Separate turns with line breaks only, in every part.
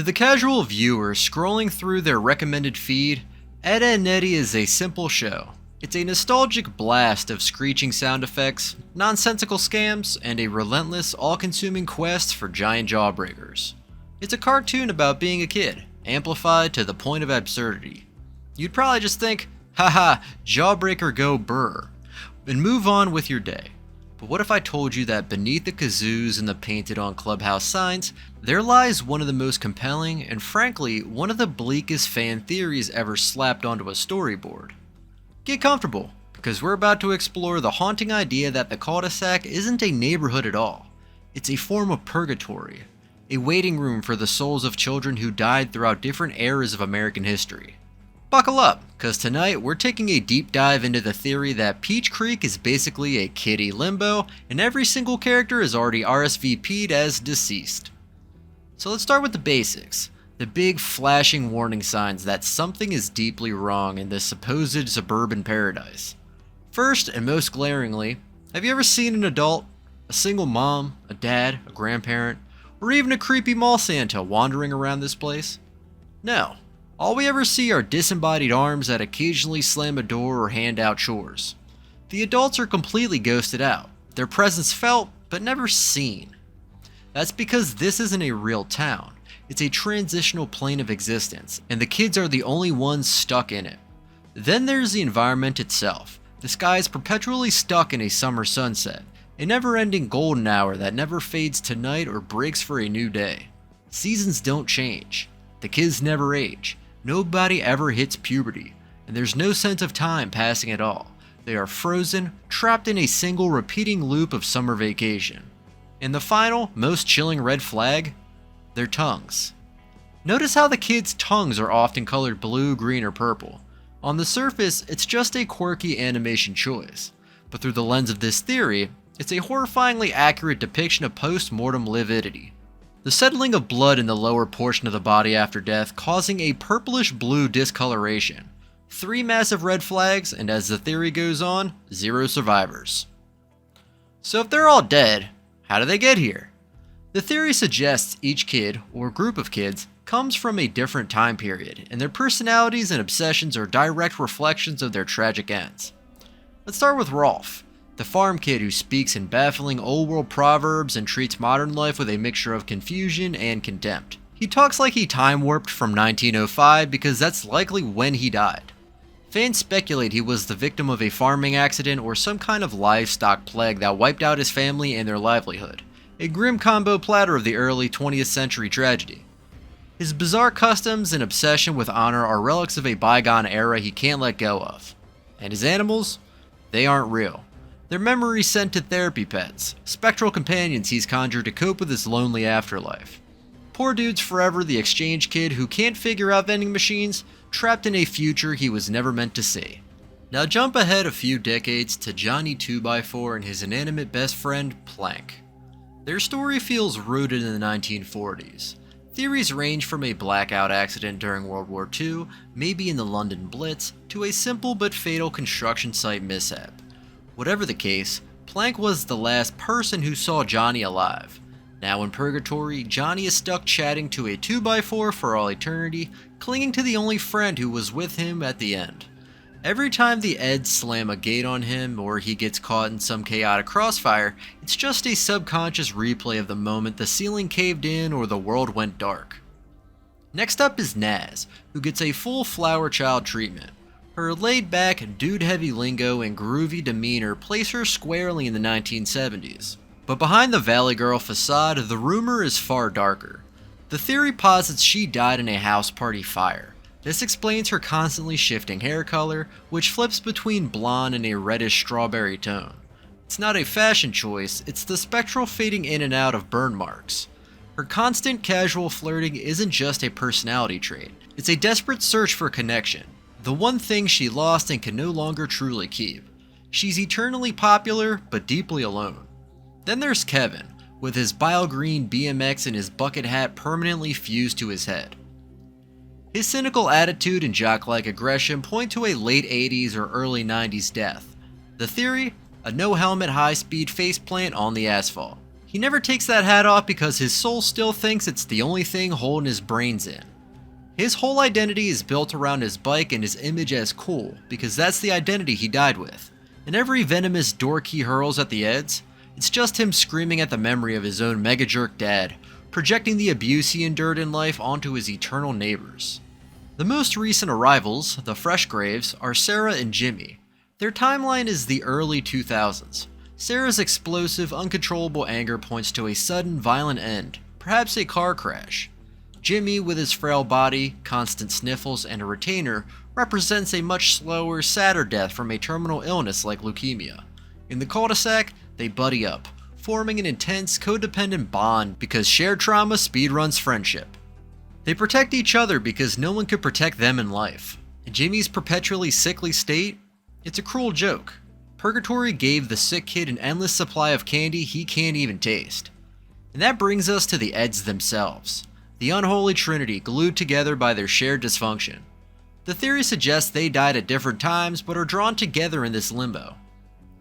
To the casual viewer scrolling through their recommended feed, Eddy and Eddy is a simple show. It's a nostalgic blast of screeching sound effects, nonsensical scams, and a relentless, all-consuming quest for giant jawbreakers. It's a cartoon about being a kid, amplified to the point of absurdity. You'd probably just think, haha, jawbreaker go brr, and move on with your day. But what if I told you that beneath the kazoos and the painted on clubhouse signs, there lies one of the most compelling and frankly, one of the bleakest fan theories ever slapped onto a storyboard? Get comfortable, because we're about to explore the haunting idea that the cul-de-sac isn't a neighborhood at all. It's a form of purgatory, a waiting room for the souls of children who died throughout different eras of American history. Buckle up, because tonight we're taking a deep dive into the theory that Peach Creek is basically a kiddie limbo, and every single character is already RSVP'd as deceased. So let's start with the basics. The big flashing warning signs that something is deeply wrong in this supposed suburban paradise. First, and most glaringly, have you ever seen an adult, a single mom, a dad, a grandparent, or even a creepy mall Santa wandering around this place? No. All we ever see are disembodied arms that occasionally slam a door or hand out chores. The adults are completely ghosted out, their presence felt, but never seen. That's because this isn't a real town. It's a transitional plane of existence, and the kids are the only ones stuck in it. Then there's the environment itself. The sky is perpetually stuck in a summer sunset, a never-ending golden hour that never fades to night or breaks for a new day. Seasons don't change. The kids never age. Nobody ever hits puberty, and there's no sense of time passing at all. They are frozen, trapped in a single repeating loop of summer vacation. And the final, most chilling red flag? Their tongues. Notice how the kids' tongues are often colored blue, green, or purple. On the surface, it's just a quirky animation choice, but through the lens of this theory, it's a horrifyingly accurate depiction of post-mortem lividity. The settling of blood in the lower portion of the body after death causing a purplish-blue discoloration. 3 massive red flags, and as the theory goes on, 0 survivors. So if they're all dead, how do they get here? The theory suggests each kid, or group of kids, comes from a different time period, and their personalities and obsessions are direct reflections of their tragic ends. Let's start with Rolf, the farm kid who speaks in baffling old-world proverbs and treats modern life with a mixture of confusion and contempt. He talks like he time-warped from 1905 because that's likely when he died. Fans speculate he was the victim of a farming accident or some kind of livestock plague that wiped out his family and their livelihood. A grim combo platter of the early 20th century tragedy. His bizarre customs and obsession with honor are relics of a bygone era he can't let go of. And his animals? They aren't real. Their memories sent to therapy pets, spectral companions he's conjured to cope with his lonely afterlife. Poor dude's forever the exchange kid who can't figure out vending machines, trapped in a future he was never meant to see. Now jump ahead a few decades to Johnny 2x4 and his inanimate best friend, Plank. Their story feels rooted in the 1940s. Theories range from a blackout accident during World War II, maybe in the London Blitz, to a simple but fatal construction site mishap. Whatever the case, Plank was the last person who saw Johnny alive. Now in Purgatory, Johnny is stuck chatting to a 2x4 for all eternity, clinging to the only friend who was with him at the end. Every time the Eds slam a gate on him or he gets caught in some chaotic crossfire, it's just a subconscious replay of the moment the ceiling caved in or the world went dark. Next up is Naz, who gets a full flower child treatment. Her laid-back, dude-heavy lingo and groovy demeanor place her squarely in the 1970s. But behind the Valley Girl facade, the rumor is far darker. The theory posits she died in a house party fire. This explains her constantly shifting hair color, which flips between blonde and a reddish strawberry tone. It's not a fashion choice, it's the spectral fading in and out of burn marks. Her constant casual flirting isn't just a personality trait, it's a desperate search for connection. The one thing she lost and can no longer truly keep. She's eternally popular, but deeply alone. Then there's Kevin, with his bile green BMX and his bucket hat permanently fused to his head. His cynical attitude and jock-like aggression point to a late 80s or early 90s death. The theory? A no-helmet high-speed faceplant on the asphalt. He never takes that hat off because his soul still thinks it's the only thing holding his brains in. His whole identity is built around his bike and his image as cool, because that's the identity he died with. And every venomous dork he hurls at the Eds, it's just him screaming at the memory of his own mega jerk dad, projecting the abuse he endured in life onto his eternal neighbors. The most recent arrivals, the Fresh Graves, are Sarah and Jimmy. Their timeline is the early 2000s. Sarah's explosive, uncontrollable anger points to a sudden, violent end, perhaps a car crash. Jimmy, with his frail body, constant sniffles, and a retainer, represents a much slower, sadder death from a terminal illness like leukemia. In the cul-de-sac, they buddy up, forming an intense, codependent bond because shared trauma speedruns friendship. They protect each other because no one could protect them in life. In Jimmy's perpetually sickly state, it's a cruel joke. Purgatory gave the sick kid an endless supply of candy he can't even taste. And that brings us to the Eds themselves, the unholy trinity glued together by their shared dysfunction. The theory suggests they died at different times but are drawn together in this limbo.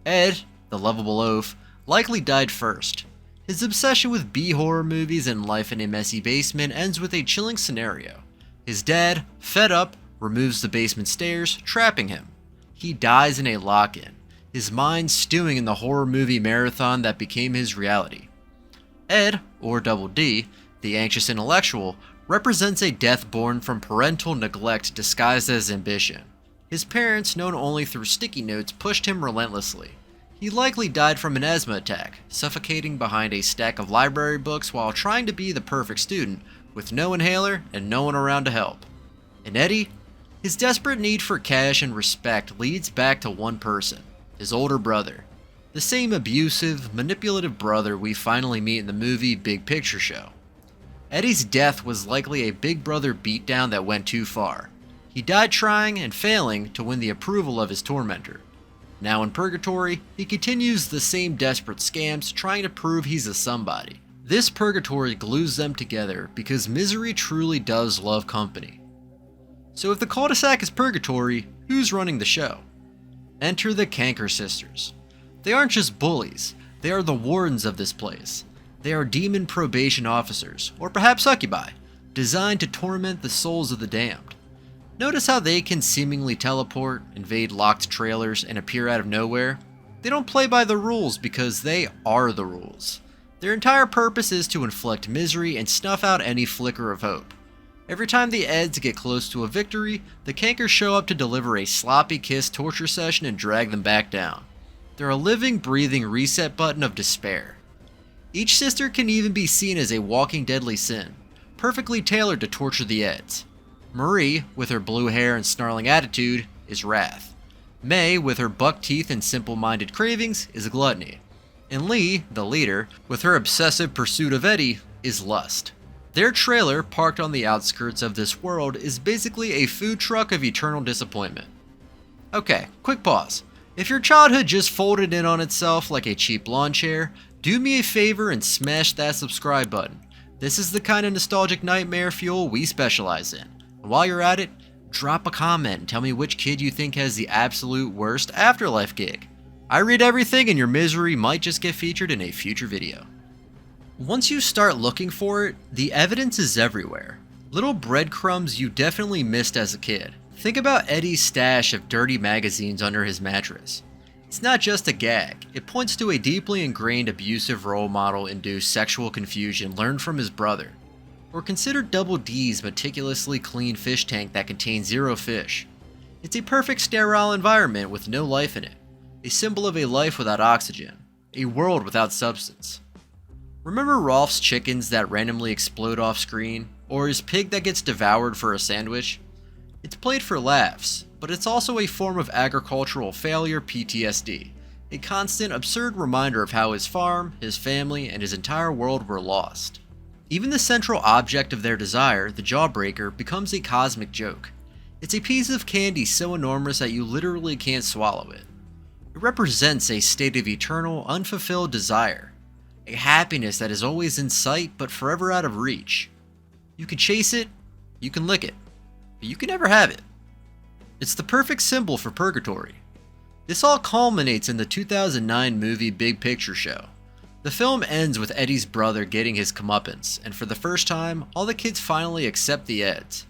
Ed, the lovable oaf, likely died first. His obsession with B-horror movies and life in a messy basement ends with a chilling scenario. His dad, fed up, removes the basement stairs, trapping him. He dies in a lock-in, his mind stewing in the horror movie marathon that became his reality. Ed, or Double D, the anxious intellectual, represents a death born from parental neglect disguised as ambition. His parents, known only through sticky notes, pushed him relentlessly. He likely died from an asthma attack, suffocating behind a stack of library books while trying to be the perfect student, with no inhaler and no one around to help. And Eddy? His desperate need for cash and respect leads back to one person, his older brother. The same abusive, manipulative brother we finally meet in the movie Big Picture Show. Eddy's death was likely a big brother beatdown that went too far. He died trying and failing to win the approval of his tormentor. Now in Purgatory, he continues the same desperate scams, trying to prove he's a somebody. This Purgatory glues them together because misery truly does love company. So if the cul-de-sac is Purgatory, who's running the show? Enter the Kanker Sisters. They aren't just bullies, they are the wardens of this place. They are demon probation officers, or perhaps succubi, designed to torment the souls of the damned. Notice how they can seemingly teleport, invade locked trailers, and appear out of nowhere? They don't play by the rules because they are the rules. Their entire purpose is to inflict misery and snuff out any flicker of hope. Every time the Eds get close to a victory, the Kankers show up to deliver a sloppy kiss torture session and drag them back down. They're a living, breathing reset button of despair. Each sister can even be seen as a walking deadly sin, perfectly tailored to torture the Eds. Marie, with her blue hair and snarling attitude, is wrath. May, with her buck teeth and simple-minded cravings, is gluttony. And Lee, the leader, with her obsessive pursuit of Eddy, is lust. Their trailer, parked on the outskirts of this world, is basically a food truck of eternal disappointment. Okay, quick pause. If your childhood just folded in on itself like a cheap lawn chair, do me a favor and smash that subscribe button. This is the kind of nostalgic nightmare fuel we specialize in. And while you're at it, drop a comment and tell me which kid you think has the absolute worst afterlife gig. I read everything and your misery might just get featured in a future video. Once you start looking for it, the evidence is everywhere. Little breadcrumbs you definitely missed as a kid. Think about Eddy's stash of dirty magazines under his mattress. It's not just a gag, it points to a deeply ingrained abusive role model-induced sexual confusion learned from his brother. Or consider Double D's meticulously clean fish tank that contains 0 fish. It's a perfect sterile environment with no life in it, a symbol of a life without oxygen, a world without substance. Remember Rolf's chickens that randomly explode off screen, or his pig that gets devoured for a sandwich? It's played for laughs, but it's also a form of agricultural failure PTSD, a constant absurd reminder of how his farm, his family, and his entire world were lost. Even the central object of their desire, the jawbreaker, becomes a cosmic joke. It's a piece of candy so enormous that you literally can't swallow it. It represents a state of eternal, unfulfilled desire, a happiness that is always in sight but forever out of reach. You can chase it, you can lick it, but you can never have it. It's the perfect symbol for Purgatory. This all culminates in the 2009 movie Big Picture Show. The film ends with Eddy's brother getting his comeuppance, and for the first time, all the kids finally accept the Eds.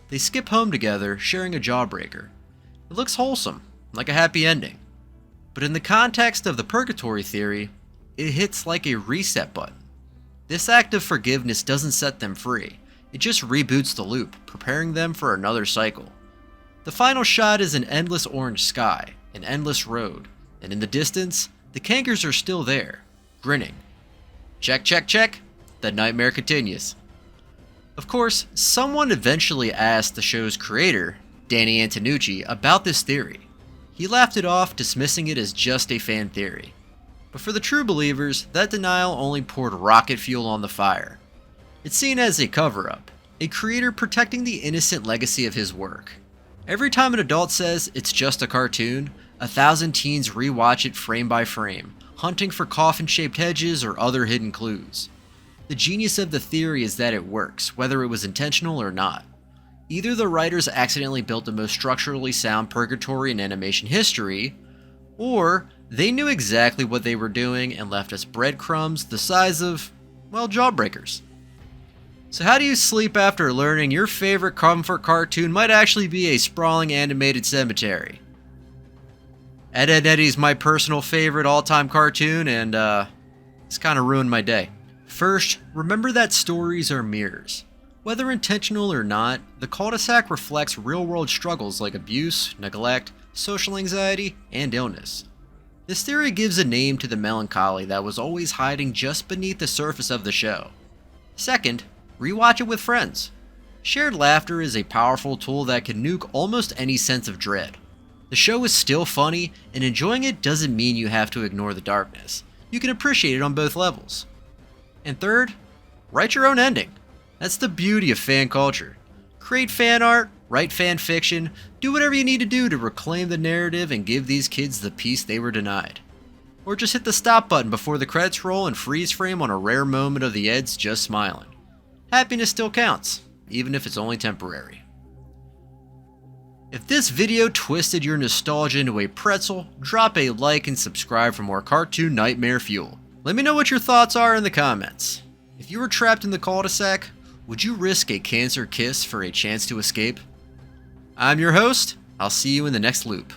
They skip home together, sharing a jawbreaker. It looks wholesome, like a happy ending. But in the context of the Purgatory theory, it hits like a reset button. This act of forgiveness doesn't set them free, it just reboots the loop, preparing them for another cycle. The final shot is an endless orange sky, an endless road, and in the distance, the Kankers are still there, grinning. Check, check, check. The nightmare continues. Of course, someone eventually asked the show's creator, Danny Antonucci, about this theory. He laughed it off, dismissing it as just a fan theory. But for the true believers, that denial only poured rocket fuel on the fire. It's seen as a cover-up, a creator protecting the innocent legacy of his work. Every time an adult says it's just a cartoon, 1,000 teens rewatch it frame by frame, hunting for coffin-shaped hedges or other hidden clues. The genius of the theory is that it works, whether it was intentional or not. Either the writers accidentally built the most structurally sound Purgatory in animation history, or they knew exactly what they were doing and left us breadcrumbs the size of, well, jawbreakers. So how do you sleep after learning your favorite comfort cartoon might actually be a sprawling animated cemetery? Ed, Edd n Eddy's my personal favorite all-time cartoon, and it's kind of ruined my day. First, remember that stories are mirrors. Whether intentional or not, the cul-de-sac reflects real-world struggles like abuse, neglect, social anxiety, and illness. This theory gives a name to the melancholy that was always hiding just beneath the surface of the show. Second, rewatch it with friends. Shared laughter is a powerful tool that can nuke almost any sense of dread. The show is still funny, and enjoying it doesn't mean you have to ignore the darkness. You can appreciate it on both levels. And third, write your own ending. That's the beauty of fan culture. Create fan art, write fan fiction, do whatever you need to do to reclaim the narrative and give these kids the peace they were denied. Or just hit the stop button before the credits roll and freeze frame on a rare moment of the Eds just smiling. Happiness still counts, even if it's only temporary. If this video twisted your nostalgia into a pretzel, drop a like and subscribe for more cartoon nightmare fuel. Let me know what your thoughts are in the comments. If you were trapped in the cul-de-sac, would you risk a cancer kiss for a chance to escape? I'm your host. I'll see you in the next loop.